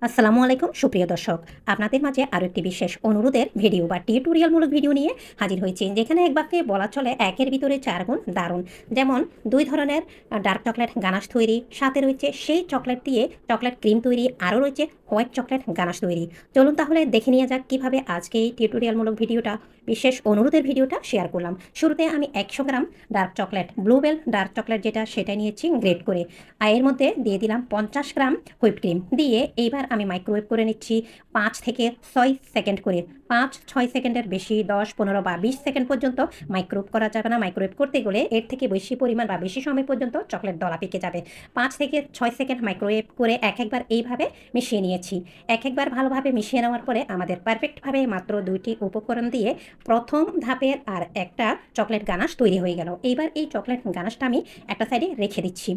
আসসালামু আলাইকুম সুপ্রিয় দর্শক, আপনাদের মাঝে আরও একটি বিশেষ অনুরোধের ভিডিও বা টিউটোরিয়ালমূলক ভিডিও নিয়ে হাজির হয়েছি, যেখানে এক বাক্যে বলা চলে একের ভিতরে 4 গুণ দারুণ। যেমন 2 ধরনের ডার্ক চকলেট গানাশ তৈরি, সাথে রয়েছে সেই চকলেট দিয়ে চকলেট ক্রিম তৈরি, আরও রয়েছে হোয়াইট চকলেট গানাশ তৈরি। চলুন তাহলে দেখে নেওয়া যাক কীভাবে আজকে এই টিউটোরিয়ালমূলক ভিডিওটা, বিশেষ অনুরোধের ভিডিওটা শেয়ার করলাম। শুরুতে আমি 100 gram dark chocolate, Bluebell dark chocolate যেটা, সেটা নিয়েছি গ্রেড করে। আর এর মধ্যে দিয়ে দিলাম 50 গ্রাম হুইপ ক্রিম দিয়ে এইবার আমি মাইক্রোওয়েভ করে নিচ্ছি 5 থেকে 6 সেকেন্ড করে। 5-6 সেকেন্ডের বেশি 10, 15 বা 20 সেকেন্ড পর্যন্ত মাইক্রোওয়েভ করা যাবে না। মাইক্রোওয়েভ করতে গেলে এর থেকে বেশি পরিমাণ বা বেশি সময় পর্যন্ত চকলেট দলা পেকে যাবে। 5 থেকে 6 সেকেন্ড মাইক্রোওয়েভ করে একবার এইভাবে মিশিয়ে নিয়েছি। একবার ভালোভাবে মিশিয়ে নেওয়ার পরে আমাদের পারফেক্টভাবে মাত্র 2টি উপকরণ দিয়ে প্রথম ধাপের আর একটা চকলেট গানাশ তৈরি হয়ে গেল। এইবার এই চকলেট গানাশটা আমি একটা সাইডে রেখে দিচ্ছি।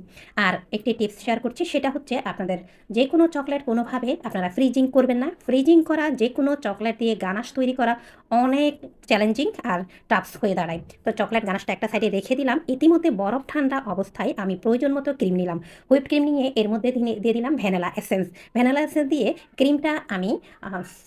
আর একটি টিপস শেয়ার করছি, সেটা হচ্ছে আপনাদের যে কোনো চকলেট কোনোভাবে আপনারা ফ্রিজিং করবেন না। ফ্রিজিং করা যে কোনো চকলেট দিয়ে গানাশ তৈরি করা অনেক চ্যালেঞ্জিং আর টাফস হয়ে দাঁড়ায়। তো চকলেট গানাশটা একটা সাইডে রেখে দিলাম। ইতিমধ্যে বরফ ঠান্ডা অবস্থায় আমি প্রয়োজন মতো ক্রিম নিলাম। হুইপ ক্রিম নিয়ে এর মধ্যে দিয়ে দিলাম ভ্যানিলা এসেন্স। ভ্যানিলা এসেন্স দিয়ে ক্রিমটা আমি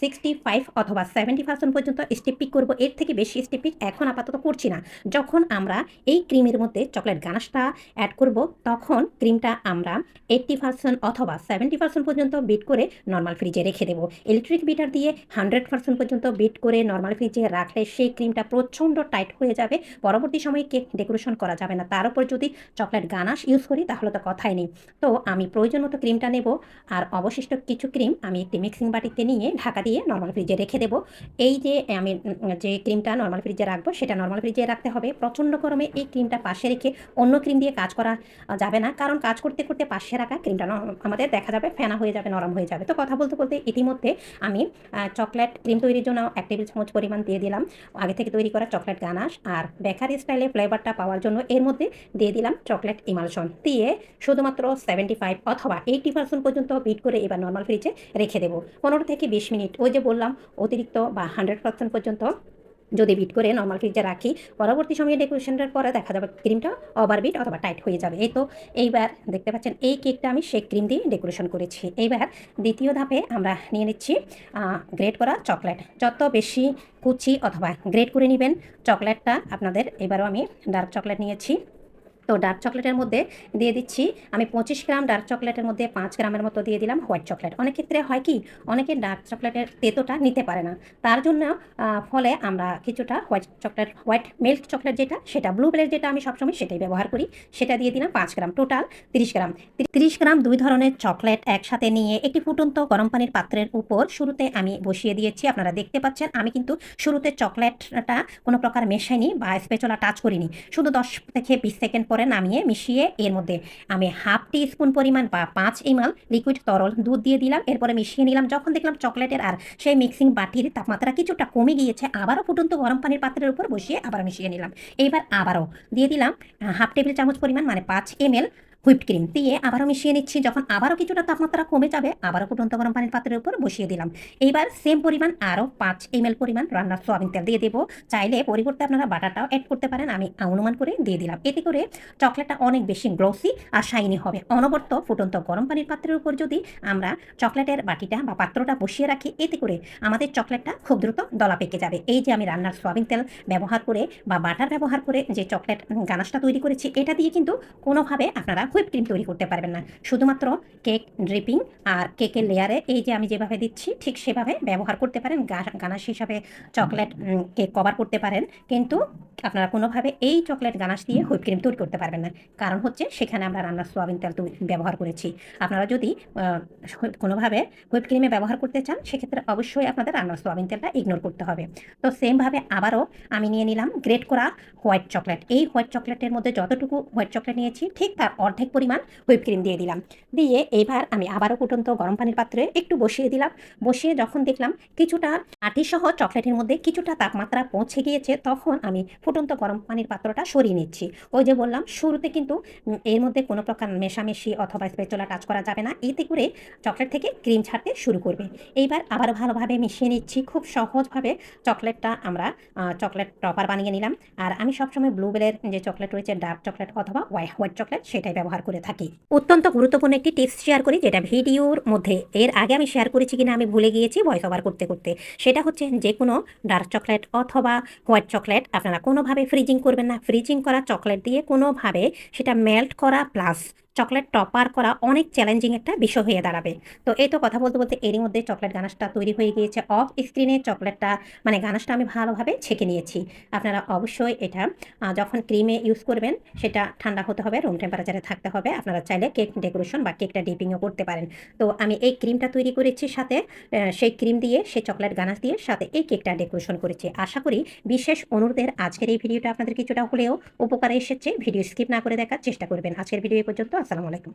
65 অথবা 70% পর্যন্ত স্টিপিক করব। এর থেকে বেশি স্টিপিক এখন আপাতত করছি না। যখন আমরা এই ক্রিমের মধ্যে চকলেট গানাশটা অ্যাড করব, তখন ক্রিমটা আমরা 80% অথবা 70% পর্যন্ত বিট করে নর্মাল ফ্রিজে রেখে দেবো। ইলেকট্রিক বিটার দিয়ে 100% পর্যন্ত বিট করে নর্মাল ফ্রিজে রাখলে সেই ক্রিমটা প্রচণ্ড টাইট হয়ে যাবে। পরবর্তী সময়ে কেক ডেকোরেশন করা যাবে না। তার উপর যদি চকলেট গানাশ ইউজ করি তাহলে তো কথাই নেই। তো আমি প্রয়োজন মতো ক্রিমটা নেব, আর অবশিষ্ট কিছু ক্রিম আমি একটি মিক্সিং বাটিতে নিয়ে ঢাকা দিয়ে নর্মাল ফ্রিজে রেখে দেবো। এই যে আমি যে ক্রিমটা নর্মাল ফ্রিজে রাখবো, সেটা নর্মাল ফ্রিজে রাখতে হবে। প্রচণ্ড গরমে এই ক্রিমটা পাশে রেখে অন্য ক্রিম দিয়ে কাজ করা যাবে না, কারণ কাজ করতে করতে পাশে রাখা ক্রিমটা আমাদের দেখা যাবে ফেনা হয়ে যাবে, নরম হয়ে যাবে। তো কথা বলতে বলতে ইতিমধ্যে আমি চকলেট ক্রিম তৈরির জন্য 1 টেবিল চামচ পরিমাণ দিয়ে দিলাম আগে থেকে তৈরি করা চকলেট গানাশ, আর বেকারি স্টাইলে ফ্লেভারটা পাওয়ার জন্য এর মধ্যে দিয়ে দিলাম চকলেট ইমালশন দিয়ে শুধুমাত্র 75 অথবা 80% পর্যন্ত বিট করে এবার নর্মাল ফ্রিজে রেখে দেবো 15 থেকে 20 মিনিট। ওই যে বললাম, অতিরিক্ত বা 100% পর্যন্ত যদি বিট করে নর্মাল ফ্রিজে রাখি, পরবর্তী সময়ে ডেকোরেশনের পরে দেখা যাবে ক্রিমটা ওভারবিট অথবা টাইট হয়ে যাবে। এই তো এইবার দেখতে পাচ্ছেন এই কেকটা আমি শেক ক্রিম দিয়ে ডেকোরেশন করেছি। এইবার দ্বিতীয় ধাপে আমরা নিয়ে নিচ্ছি গ্রেট করা চকলেট। যত বেশি কুচি অথবা গ্রেট করে নেবেন চকলেটটা আপনাদের। এবারও আমি ডার্ক চকলেট নিয়েছি। তো ডার্ক চকলেটের মধ্যে দিয়ে দিচ্ছি আমি 25 গ্রাম ডার্ক চকলেটের মধ্যে 5 গ্রামের মতো দিয়ে দিলাম হোয়াইট চকলেট। অনেক ক্ষেত্রে হয় কি, অনেকে ডার্ক চকলেটের তেতোটা নিতে পারে না। তার জন্য ফলে আমরা কিছুটা হোয়াইট মিল্ক চকলেট যেটা, সেটা ব্লুবেলের যেটা আমি সবসময় সেটাই ব্যবহার করি, সেটা দিয়ে দিলাম 5 গ্রাম। টোটাল 30 গ্রাম। 30 গ্রাম 2 ধরনের চকলেট একসাথে নিয়ে একটি ফুটন্ত গরম পানির পাত্রের উপর শুরুতে আমি বসিয়ে দিয়েছি। আপনারা দেখতে পাচ্ছেন আমি কিন্তু শুরুতে চকলেটটা কোনো প্রকার মেশাইনি বা স্প্যাচুলা টাচ করিনি। শুধু 10 থেকে 20 সেকেন্ড পরে নামিয়ে মিশিয়ে এর মধ্যে আমি হাফ টি স্পুন পরিমাণ বা 5 ml লিকুইড তরল দুধ দিয়ে দিলাম। এরপরে মিশিয়ে নিলাম। যখন দেখলাম চকলেটের আর সেই মিক্সিং বাটির তাপমাত্রা কিছুটা কমে গিয়েছে, আবারও ফুটন্ত গরম পানির পাত্রের উপর বসিয়ে আবার মিশিয়ে নিলাম। এইবার আবারও দিয়ে দিলাম হাফ টেবিল চামচ পরিমাণ মানে 5 ml হুইপ ক্রিম দিয়ে আবারও মিশিয়ে নিচ্ছি। যখন আবারও কিছুটা তাপমাত্রা কমে যাবে, আবারও ফুটন্ত গরম পানির পাত্রের উপর বসিয়ে দিলাম। এইবার সেম পরিমাণ আরও 5 ml পরিমাণ রান্নার সয়াবিন তেল দিয়ে দেবো। চাইলে পরিবর্তে আপনারা বাটারটাও অ্যাড করতে পারেন, আমি অনুমান করে দিয়ে দিলাম। এতে করে চকলেটটা অনেক বেশি গ্লসি আর শাইনি হবে। অনবরত ফুটন্ত গরম পানির পাত্রের উপর যদি আমরা চকলেটের বাটিটা বা পাত্রটা বসিয়ে রাখি, এতে করে আমাদের চকলেটটা খুব দ্রুত দলা পেকে যাবে। এই যে আমি রান্নার সয়াবিন তেল ব্যবহার করে বা বাটার ব্যবহার করে যে চকলেট গানাশটা তৈরি করেছি, এটা দিয়ে কিন্তু কোনোভাবে আপনারা হুইপ ক্রিম তৈরি করতে পারবেন না। শুধুমাত্র কেক ড্রিপিং আর কেকের লেয়ারে এই যে আমি যেভাবে দিচ্ছি ঠিক সেভাবে ব্যবহার করতে পারেন। গানাশ হিসাবে চকলেট কেক কভার করতে পারেন, কিন্তু আপনারা কোনোভাবে এই চকলেট গানাশ দিয়ে হুইপ ক্রিম তৈরি করতে পারবেন না। কারণ হচ্ছে সেখানে আমরা রান্নার সোয়াবিন তেল ব্যবহার করেছি। আপনারা যদি কোনোভাবে হুইপ ক্রিমে ব্যবহার করতে চান, সেক্ষেত্রে অবশ্যই আপনাদের রান্নার সোয়াবিন তেলটা ইগনোর করতে হবে। তো সেমভাবে আবারও আমি নিয়ে নিলাম গ্রেট করা হোয়াইট চকলেট। এই হোয়াইট চকলেটের মধ্যে যতটুকু হোয়াইট চকলেট নিয়েছি ঠিক তার অর্ধেক পরিমাণ হুইপ ক্রিম দিয়ে দিলাম। দিয়ে এইবার আমি আবারও ফুটন্ত গরম পানির পাত্রে একটু বসিয়ে দিলাম। বসিয়ে যখন দেখলাম কিছুটা আটিসহ চকলেটের মধ্যে কিছুটা তাপমাত্রা পৌঁছে গিয়েছে, তখন আমি ফুটন্ত গরম পানির পাত্রটা সরিয়ে নিচ্ছি। ওই যে বললাম, শুরুতে কিন্তু এর মধ্যে কোনো প্রকার মেশামেশি অথবা স্প্যাচুলা টাচ করা যাবে না। এতে করে চকলেট থেকে ক্রিম ছাড়তে শুরু করবে। এইবার আবার ভালোভাবে মিশিয়ে নিচ্ছি। খুব সহজভাবে চকলেটটা আমরা চকলেট টপার বানিয়ে নিলাম। আর আমি সবসময় ব্লুবেলের যে চকলেট রয়েছে, ডার্ক চকলেট অথবা হোয়াইট চকলেট, সেটাই ব্যবহার ব্যবহার করে থাকি। অত্যন্ত গুরুত্বপূর্ণ একটি টিপস শেয়ার করি, যেটা ভিডিওর মধ্যে এর আগে আমি শেয়ার করেছি কিনা আমি ভুলে গিয়েছি ভয়েস ওভার করতে করতে। সেটা হচ্ছে যে কোনো ডার্ক চকলেট অথবা হোয়াইট চকলেট আপনারা কোনোভাবে ফ্রিজিং করবেন না। ফ্রিজিং করা চকলেট দিয়ে কোনোভাবে সেটা মেল্ট করা প্লাস চকলেট টপার করা অনেক চ্যালেঞ্জিং একটা বিষয় হয়ে দাঁড়াবে। তো এই তো কথা বলতে বলতে এরই মধ্যে চকলেট গানাশটা তৈরি হয়ে গিয়েছে। অফ স্ক্রিনে চকলেটটা মানে গানাশটা আমি ভালোভাবে ছেঁকে নিয়েছি। আপনারা অবশ্যই এটা যখন ক্রিমে ইউজ করবেন সেটা ঠান্ডা হতে হবে, রুম টেম্পারেচারে থাকতে হবে। আপনারা চাইলে কেক ডেকোরেশন বা কেকটা ডিপিংও করতে পারেন। তো আমি এই ক্রিমটা তৈরি করেছি, সাথে সেই ক্রিম দিয়ে সেই চকলেট গানাশ দিয়ে সাথে এই কেকটা ডেকোরেশন করেছি। আশা করি বিশেষ অনুরোধের আজকের এই ভিডিওটা আপনাদের কিছুটা হলেও উপকারে এসেছে। ভিডিও স্কিপ না করে দেখার চেষ্টা করবেন। আজকের ভিডিও এই পর্যন্ত। আসসালামু আলাইকুম।